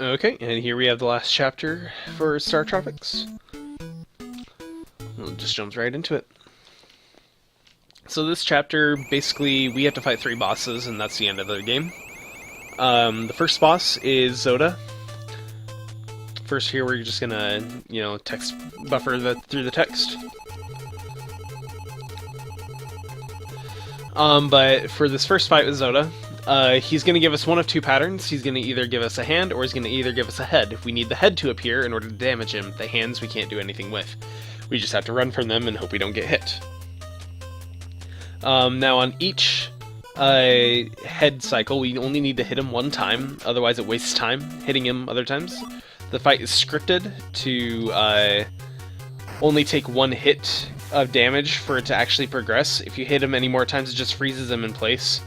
Okay, and here we have the last chapter for StarTropics. It just jumps right into it. So this chapter, basically, we have to fight 3 bosses, and that's the end of the game. The first boss is Zoda. First here, we're just gonna, text buffer through the text. But for this first fight with Zoda, he's going to give us one of 2 patterns. He's going to either give us a hand, or he's going to either give us a head. We need the head to appear in order to damage him. The hands we can't do anything with. We just have to run from them and hope we don't get hit. Now on each head cycle, we only need to hit him 1 time, otherwise it wastes time hitting him other times. The fight is scripted to only take 1 hit of damage for it to actually progress. If you hit him any more times, it just freezes him in place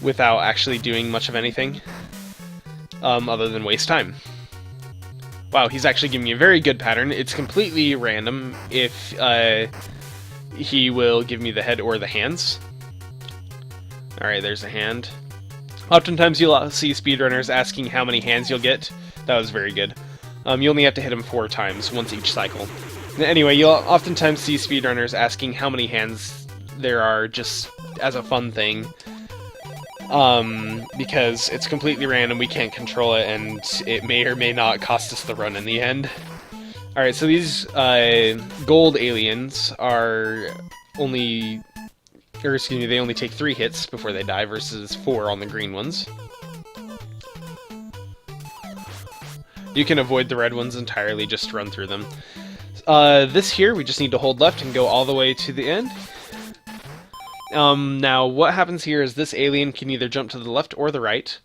without actually doing much of anything other than waste time. Wow, he's actually giving me a very good pattern. It's completely random if he will give me the head or the hands. Alright, there's a hand. Oftentimes you'll see speedrunners asking how many hands you'll get. That was very good. You only have to hit him 4 times, once each cycle. Anyway, you'll oftentimes see speedrunners asking how many hands there are, just as a fun thing. Because it's completely random, we can't control it, and it may or may not cost us the run in the end. Alright, so these gold aliens are only... Or excuse me, they only take 3 hits before they die versus 4 on the green ones. You can avoid the red ones entirely, just run through them. This here, we just need to hold left and go all the way to the end. Now, what happens here is this alien can either jump to the left or the right.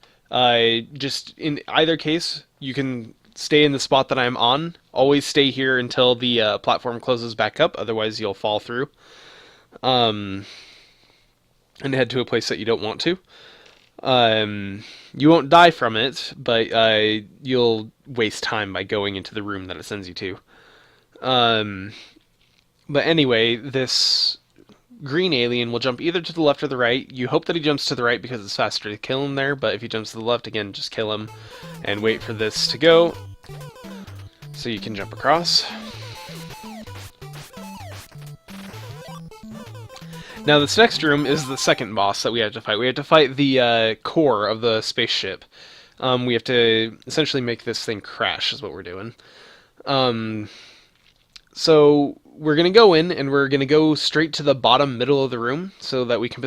Just in either case, you can stay in the spot that I'm on. Always stay here until the platform closes back up, otherwise you'll fall through. And head to a place that you don't want to. You won't die from it, but you'll waste time by going into the room that it sends you to. But anyway, this green alien will jump either to the left or the right. You hope that he jumps to the right because it's faster to kill him there, but if he jumps to the left, again, just kill him and wait for this to go so you can jump across. Now this next room is the second boss that we have to fight. We have to fight the core of the spaceship. We have to essentially make this thing crash is what we're doing. So we're going to go in and we're going to go straight to the bottom middle of the room so that we can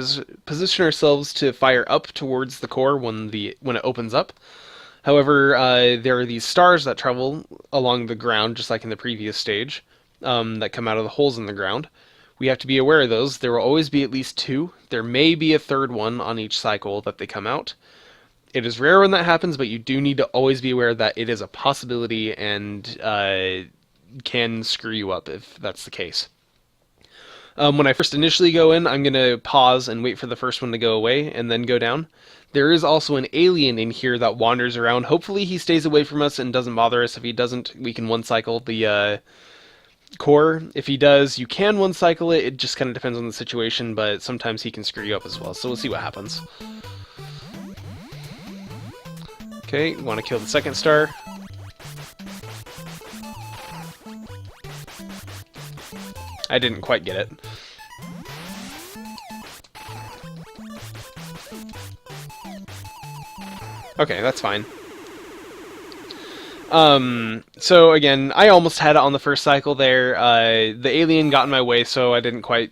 position ourselves to fire up towards the core when it opens up. However, there are these stars that travel along the ground just like in the previous stage that come out of the holes in the ground. We have to be aware of those. There will always be at least 2. There may be a 3rd one on each cycle that they come out. It is rare when that happens, but you do need to always be aware that it is a possibility and can screw you up if that's the case. When I first initially go in, I'm going to pause and wait for the first one to go away and then go down. There is also an alien in here that wanders around. Hopefully he stays away from us and doesn't bother us. If he doesn't, we can one-cycle the core. If he does, you can one-cycle it. It just kind of depends on the situation, but sometimes he can screw you up as well. So we'll see what happens. Okay, want to kill the second star. I didn't quite get it. Okay, that's fine. So again, I almost had it on the first cycle there. The alien got in my way, so I didn't quite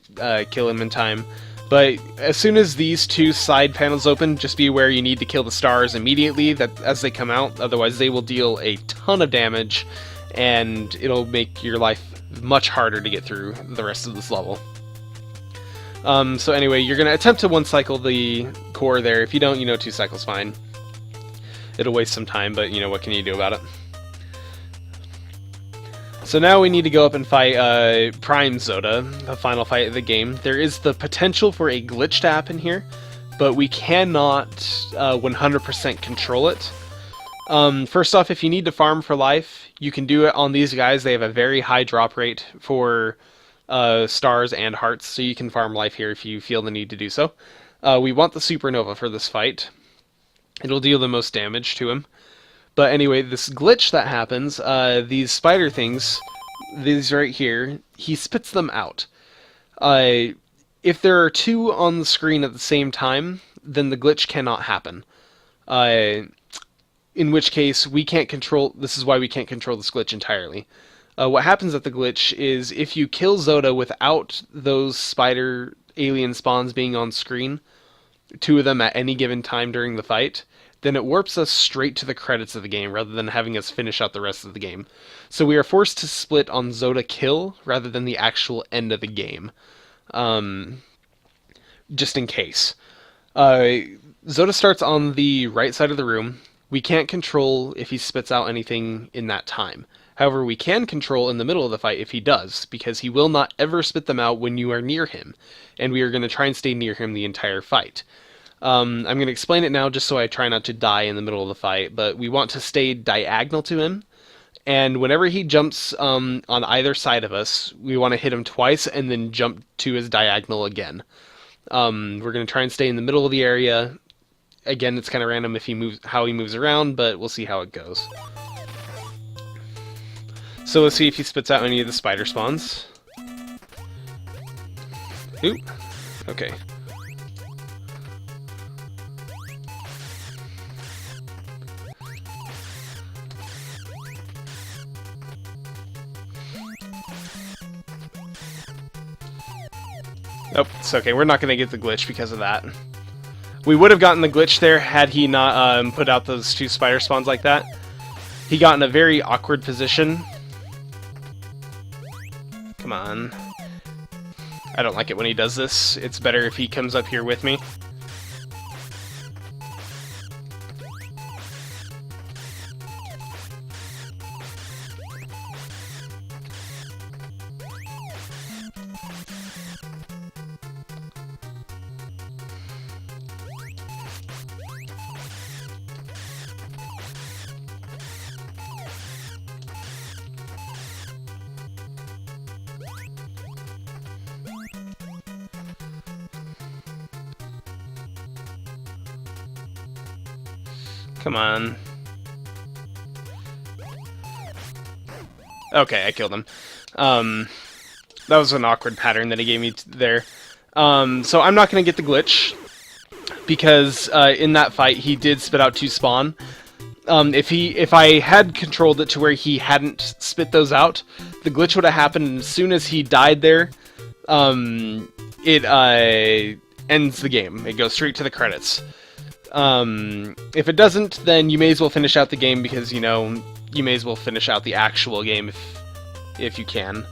kill him in time. But as soon as these 2 side panels open, just be aware you need to kill the stars immediately as they come out. Otherwise, they will deal a ton of damage, and it'll make your life much harder to get through the rest of this level. So anyway, you're going to attempt to one-cycle the core there. If you don't, 2 cycles fine. It'll waste some time, but what can you do about it? So now we need to go up and fight Prime Zoda, the final fight of the game. There is the potential for a glitch to happen here, but we cannot 100% control it. First off, if you need to farm for life, you can do it on these guys. They have a very high drop rate for stars and hearts, so you can farm life here if you feel the need to do so. We want the supernova for this fight. It'll deal the most damage to him. But anyway, this glitch that happens, these spider things, these right here, he spits them out. If there are two on the screen at the same time, then the glitch cannot happen. In which case, we can't control... This is why we can't control this glitch entirely. What happens at the glitch is if you kill Zoda without those spider alien spawns being on screen, two of them at any given time during the fight, then it warps us straight to the credits of the game rather than having us finish out the rest of the game. So we are forced to split on Zoda kill rather than the actual end of the game. Just in case. Zoda starts on the right side of the room. We can't control if he spits out anything in that time. However, we can control in the middle of the fight if he does, because he will not ever spit them out when you are near him, and we are going to try and stay near him the entire fight. I'm going to explain it now just so I try not to die in the middle of the fight, but we want to stay diagonal to him, and whenever he jumps on either side of us, we want to hit him twice and then jump to his diagonal again. We're going to try and stay in the middle of the area. Again, it's kind of random if he moves, how he moves around, but we'll see how it goes. So let's see if he spits out any of the spider spawns. Oop. Okay. Nope, it's okay. We're not going to get the glitch because of that. We would have gotten the glitch there had he not put out those two spider spawns like that. He got in a very awkward position. Come on. I don't like it when he does this. It's better if he comes up here with me. Come on. Okay, I killed him. That was an awkward pattern that he gave me there. So I'm not going to get the glitch, because in that fight he did spit out two spawn. If I had controlled it to where he hadn't spit those out, the glitch would have happened, and as soon as he died there, it ends the game. It goes straight to the credits. If it doesn't, then you may as well finish out the game, because, you know, you may as well finish out the actual game if you can.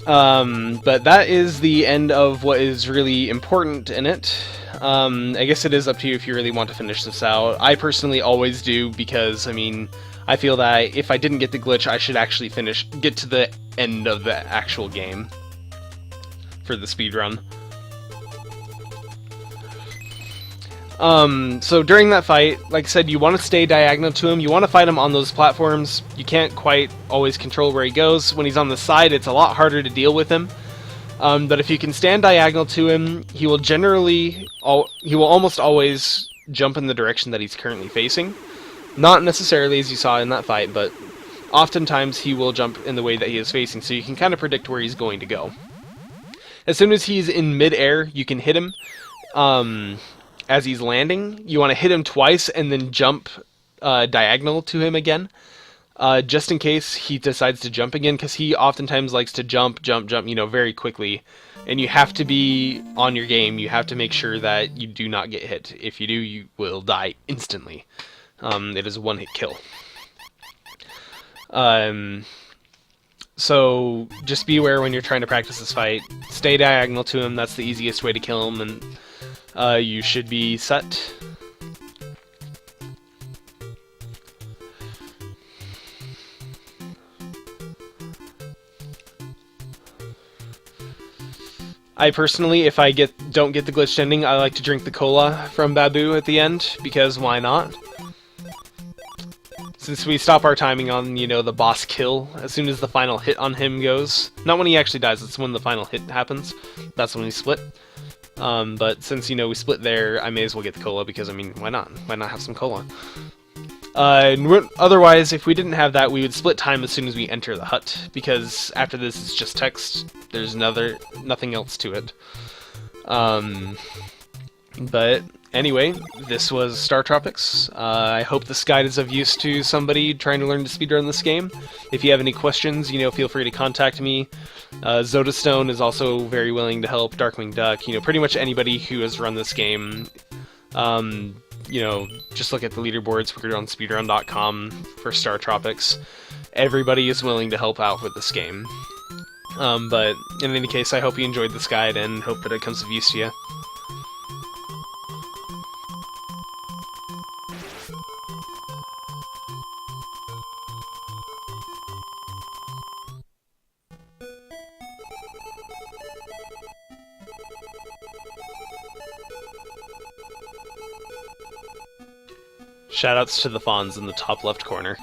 But that is the end of what is really important in it. I guess it is up to you if you really want to finish this out. I personally always do, because, I mean, I feel that if I didn't get the glitch, I should actually get to the end of the actual game for the speedrun. So during that fight, like I said, you want to stay diagonal to him. You want to fight him on those platforms. You can't quite always control where he goes. When he's on the side, it's a lot harder to deal with him. But if you can stand diagonal to him, he will almost always jump in the direction that he's currently facing. Not necessarily as you saw in that fight, but oftentimes he will jump in the way that he is facing, so you can kind of predict where he's going to go. As soon as he's in mid-air, you can hit him. As he's landing, you want to hit him twice and then jump diagonal to him again, just in case he decides to jump again, because he oftentimes likes to jump, you know, very quickly, and you have to be on your game. You have to make sure that you do not get hit. If you do, you will die instantly. It is a one-hit kill. So just be aware when you're trying to practice this fight. Stay diagonal to him. That's the easiest way to kill him, and you should be set. I personally, if I don't get the glitched ending, I like to drink the cola from Babu at the end, because why not? Since we stop our timing on, you know, the boss kill, as soon as the final hit on him goes. Not when he actually dies, it's when the final hit happens. That's when we split. But since, we split there, I may as well get the cola because, I mean, why not? Why not have some cola? Otherwise, if we didn't have that, we would split time as soon as we enter the hut, because after this it's just text. There's nothing else to it. But anyway, this was StarTropics. I hope this guide is of use to somebody trying to learn to speedrun this game. If you have any questions, feel free to contact me. Zodastone is also very willing to help, Darkwing Duck, pretty much anybody who has run this game. Just look at the leaderboards. We're on speedrun.com for StarTropics. Everybody is willing to help out with this game. But in any case, I hope you enjoyed this guide and hope that it comes of use to you. Shoutouts to the Fonz in the top left corner.